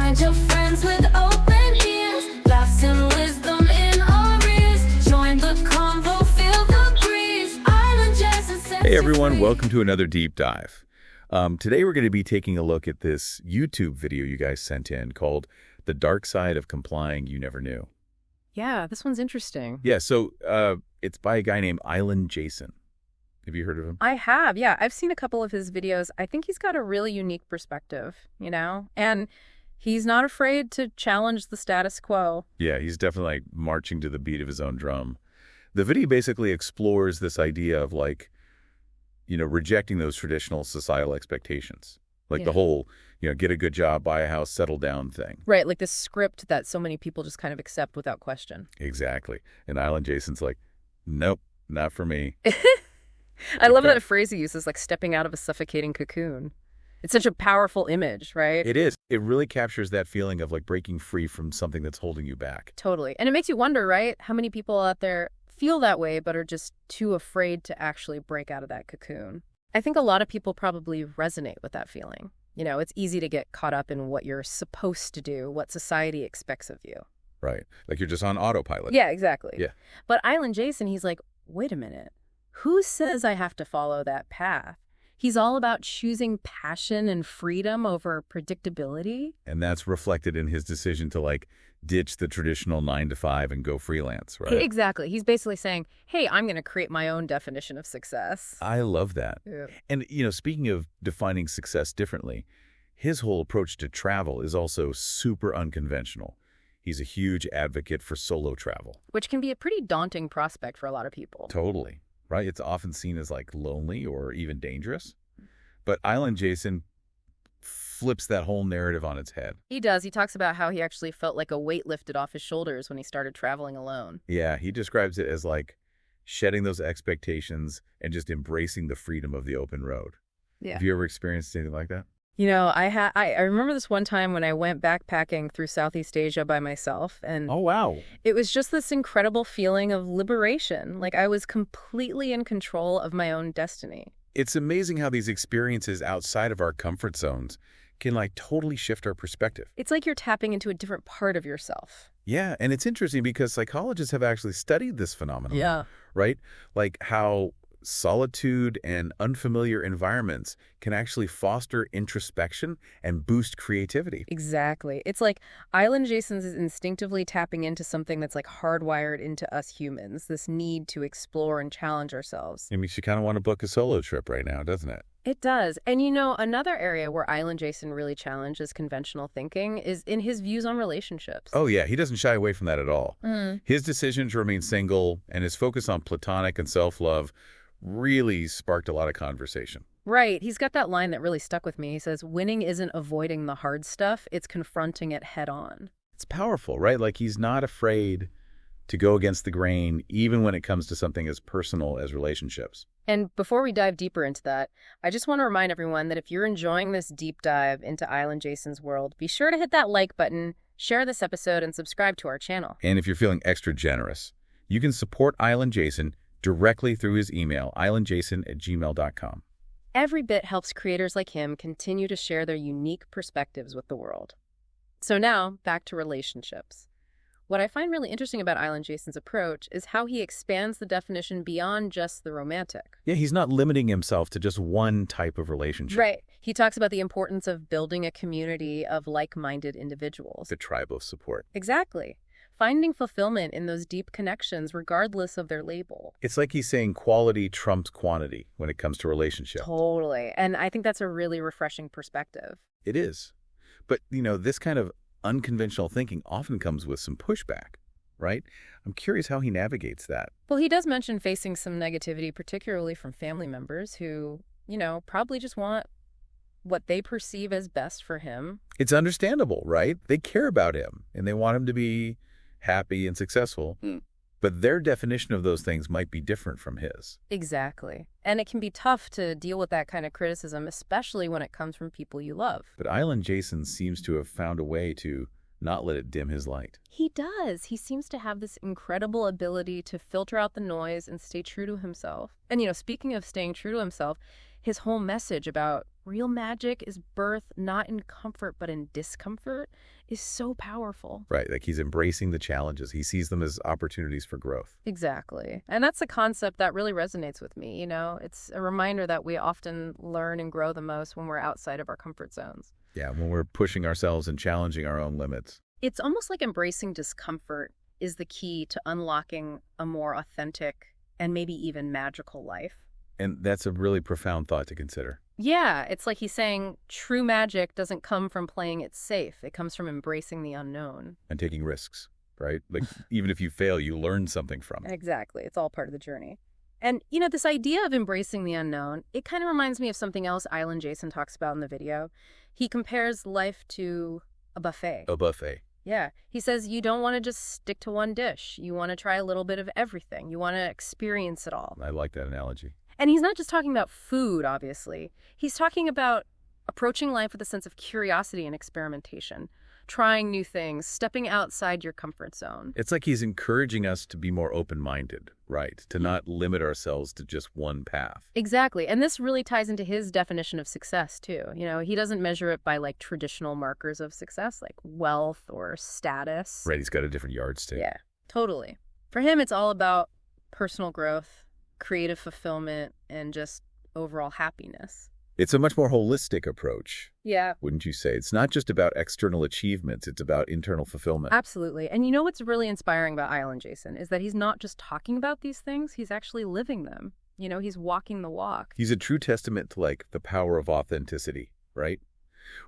Find your friends with open ears, laughs and wisdom in our ears. Join the convo, feel the breeze. IslandJason sets Hey you everyone, free. welcome to another deep dive. Today we're going to be taking a look at this YouTube video you guys sent in called The Dark Side of Complying You Never Knew. Yeah, this one's interesting. Yeah, so it's by a guy named IslandJason. Have you heard of him? I have, yeah. I've seen a couple of his videos. I think he's got a really unique perspective, you know? And he's not afraid to challenge the status quo. Yeah, he's definitely like marching to the beat of his own drum. The video basically explores this idea of like, rejecting those traditional societal expectations. Like the Yeah. whole, get a good job, buy a house, settle down thing. Right, like this script that so many people just kind of accept without question. Exactly. And IslandJason's like, nope, not for me. I love Okay. that phrase he uses, like stepping out of a suffocating cocoon. It's such a powerful image, right? It is. It really captures that feeling of like breaking free from something that's holding you back. Totally. And it makes you wonder, right? How many people out there feel that way but are just too afraid to actually break out of that cocoon? I think a lot of people probably resonate with that feeling. You know, it's easy to get caught up in what you're supposed to do, what society expects of you. Right. Like you're just on autopilot. Yeah, exactly. Yeah. But IslandJason, he's like, wait a minute. Who says I have to follow that path? He's all about choosing passion and freedom over predictability. And that's reflected in his decision to like ditch the traditional 9 to 5 and go freelance, right? Exactly. He's basically saying, hey, I'm going to create my own definition of success. I love that. Yeah. And, speaking of defining success differently, his whole approach to travel is also super unconventional. He's a huge advocate for solo travel. Which can be a pretty daunting prospect for a lot of people. Totally. Right? It's often seen as like lonely or even dangerous. But IslandJason flips that whole narrative on its head. He does. He talks about how he actually felt like a weight lifted off his shoulders when he started traveling alone. Yeah, he describes it as like shedding those expectations and just embracing the freedom of the open road. Yeah. Have you ever experienced anything like that? You know, I remember this one time when I went backpacking through Southeast Asia by myself, and Oh, wow. it was just this incredible feeling of liberation. Like I was completely in control of my own destiny. It's amazing how these experiences outside of our comfort zones can like totally shift our perspective. It's like you're tapping into a different part of yourself. Yeah, and it's interesting because psychologists have actually studied this phenomenon. Right? Like how solitude and unfamiliar environments can actually foster introspection and boost creativity. Exactly. It's like IslandJason's is instinctively tapping into something that's like hardwired into us humans, this need to explore and challenge ourselves. It makes you kind of want to book a solo trip right now, doesn't it? It does. And you know, another area where IslandJason really challenges conventional thinking is in his views on relationships. Oh, yeah, he doesn't shy away from that at all. Mm. His decision to remain single and his focus on platonic and self-love really sparked a lot of conversation. Right. He's got that line that really stuck with me. He says, winning isn't avoiding the hard stuff, it's confronting it head on. It's powerful, right? Like he's not afraid to go against the grain, even when it comes to something as personal as relationships. And before we dive deeper into that, I just want to remind everyone that if you're enjoying this deep dive into IslandJason's world, be sure to hit that like button, share this episode, and subscribe to our channel. And if you're feeling extra generous, you can support IslandJason directly through his email, islandjason@gmail.com. Every bit helps creators like him continue to share their unique perspectives with the world. So now, back to relationships. What I find really interesting about IslandJason's approach is how he expands the definition beyond just the romantic. Yeah, he's not limiting himself to just one type of relationship. Right. He talks about the importance of building a community of like-minded individuals. The tribe of support. Exactly. Finding fulfillment in those deep connections regardless of their label. It's like he's saying quality trumps quantity when it comes to relationships. Totally. And I think that's a really refreshing perspective. It is. But, this kind of unconventional thinking often comes with some pushback, right? I'm curious how he navigates that. Well, he does mention facing some negativity, particularly from family members who, probably just want what they perceive as best for him. It's understandable, right? They care about him and they want him to be happy and successful. But their definition of those things might be different from his. Exactly. And it can be tough to deal with that kind of criticism, especially when it comes from people you love. But IslandJason seems to have found a way to not let it dim his light. He does. He seems to have this incredible ability to filter out the noise and stay true to himself. And, speaking of staying true to himself, his whole message about real magic is birth not in comfort but in discomfort is so powerful. Right, like he's embracing the challenges. He sees them as opportunities for growth. Exactly. And that's a concept that really resonates with me, you know? It's a reminder that we often learn and grow the most when we're outside of our comfort zones. Yeah, when we're pushing ourselves and challenging our own limits. It's almost like embracing discomfort is the key to unlocking a more authentic and maybe even magical life. And that's a really profound thought to consider. Yeah, it's like he's saying true magic doesn't come from playing it safe. It comes from embracing the unknown. And taking risks, right? Like, even if you fail, you learn something from it. Exactly. It's all part of the journey. And, you know, this idea of embracing the unknown, it kind of reminds me of something else IslandJason talks about in the video. He compares life to a buffet. A buffet. Yeah. He says you don't want to just stick to one dish. You want to try a little bit of everything. You want to experience it all. I like that analogy. And he's not just talking about food, obviously. He's talking about approaching life with a sense of curiosity and experimentation, trying new things, stepping outside your comfort zone. It's like he's encouraging us to be more open-minded, right? To not limit ourselves to just one path. Exactly. And this really ties into his definition of success, too. You know, he doesn't measure it by, like, traditional markers of success, like wealth or status. Right, he's got a different yardstick. Yeah, totally. For him, it's all about personal growth, creative fulfillment, and just overall happiness. It's a much more holistic approach. Yeah. Wouldn't you say? It's not just about external achievements, it's about internal fulfillment. Absolutely. And you know what's really inspiring about IslandJason is that he's not just talking about these things, he's actually living them. You know, he's walking the walk. He's a true testament to, like, the power of authenticity, right?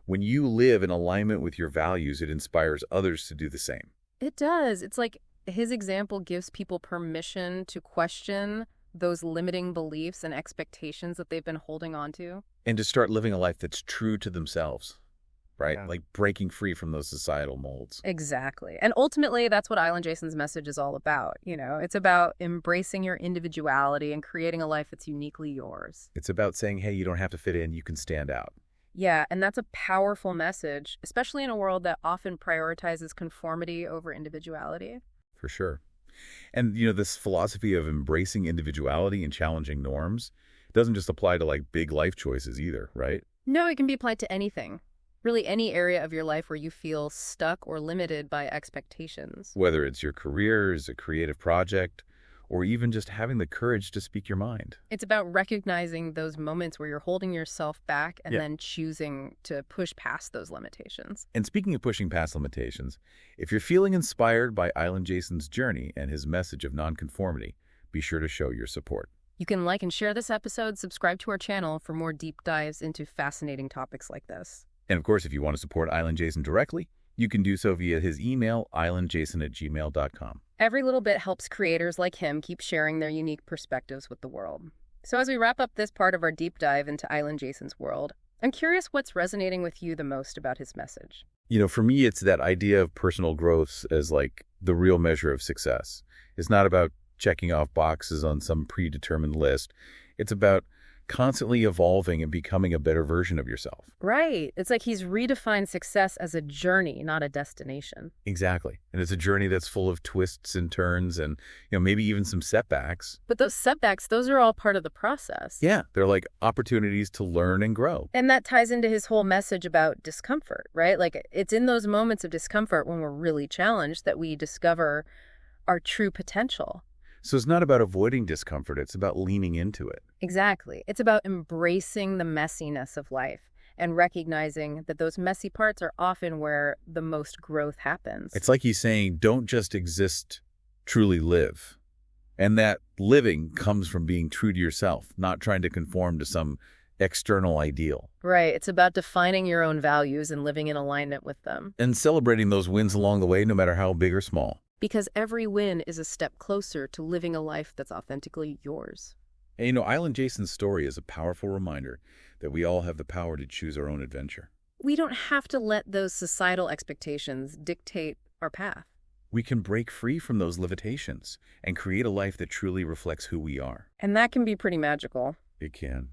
When you live in alignment with your values, it inspires others to do the same. It does. It's like his example gives people permission to question those limiting beliefs and expectations that they've been holding on to. And to start living a life that's true to themselves, right? Yeah. Like breaking free from those societal molds. Exactly. And ultimately, that's what IslandJason's message is all about. You know, it's about embracing your individuality and creating a life that's uniquely yours. It's about saying, hey, you don't have to fit in, you can stand out. Yeah, and that's a powerful message, especially in a world that often prioritizes conformity over individuality. For sure. And, you know, this philosophy of embracing individuality and challenging norms doesn't just apply to, like, big life choices either, right? No, it can be applied to anything. Really any area of your life where you feel stuck or limited by expectations. Whether it's your career, as a creative project, or even just having the courage to speak your mind. It's about recognizing those moments where you're holding yourself back and then choosing to push past those limitations. And speaking of pushing past limitations, if you're feeling inspired by IslandJason's journey and his message of nonconformity, be sure to show your support. You can like and share this episode, subscribe to our channel for more deep dives into fascinating topics like this. And of course, if you want to support IslandJason directly, you can do so via his email, islandjason@gmail.com. Every little bit helps creators like him keep sharing their unique perspectives with the world. So as we wrap up this part of our deep dive into IslandJason's world, I'm curious what's resonating with you the most about his message. You know, for me, it's that idea of personal growth as, like, the real measure of success. It's not about checking off boxes on some predetermined list. It's about constantly evolving and becoming a better version of yourself. Right. It's like he's redefined success as a journey, not a destination. Exactly. And it's a journey that's full of twists and turns and, you know, maybe even some setbacks. But those setbacks, those are all part of the process. Yeah, they're like opportunities to learn and grow. And that ties into his whole message about discomfort, right? Like, it's in those moments of discomfort when we're really challenged that we discover our true potential. So it's not about avoiding discomfort, it's about leaning into it. Exactly. It's about embracing the messiness of life and recognizing that those messy parts are often where the most growth happens. It's like he's saying, don't just exist, truly live. And that living comes from being true to yourself, not trying to conform to some external ideal. Right. It's about defining your own values and living in alignment with them. And celebrating those wins along the way, no matter how big or small. Because every win is a step closer to living a life that's authentically yours. And you know, IslandJason's story is a powerful reminder that we all have the power to choose our own adventure. We don't have to let those societal expectations dictate our path. We can break free from those limitations and create a life that truly reflects who we are. And that can be pretty magical. It can.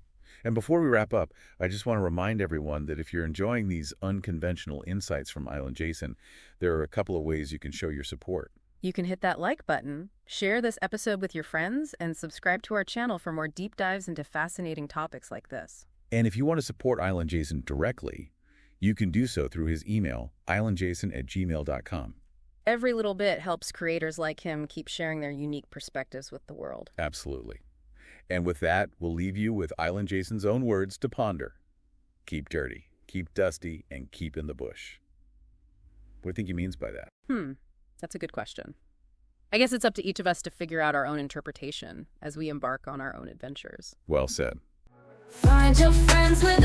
And before we wrap up, I just want to remind everyone that if you're enjoying these unconventional insights from IslandJason, there are a couple of ways you can show your support. You can hit that like button, share this episode with your friends, and subscribe to our channel for more deep dives into fascinating topics like this. And if you want to support IslandJason directly, you can do so through his email, islandjason@gmail.com. Every little bit helps creators like him keep sharing their unique perspectives with the world. Absolutely. And with that, we'll leave you with IslandJason's own words to ponder. Keep dirty, keep dusty, and keep in the bush. What do you think he means by that? That's a good question. I guess it's up to each of us to figure out our own interpretation as we embark on our own adventures. Well said. Find your friends with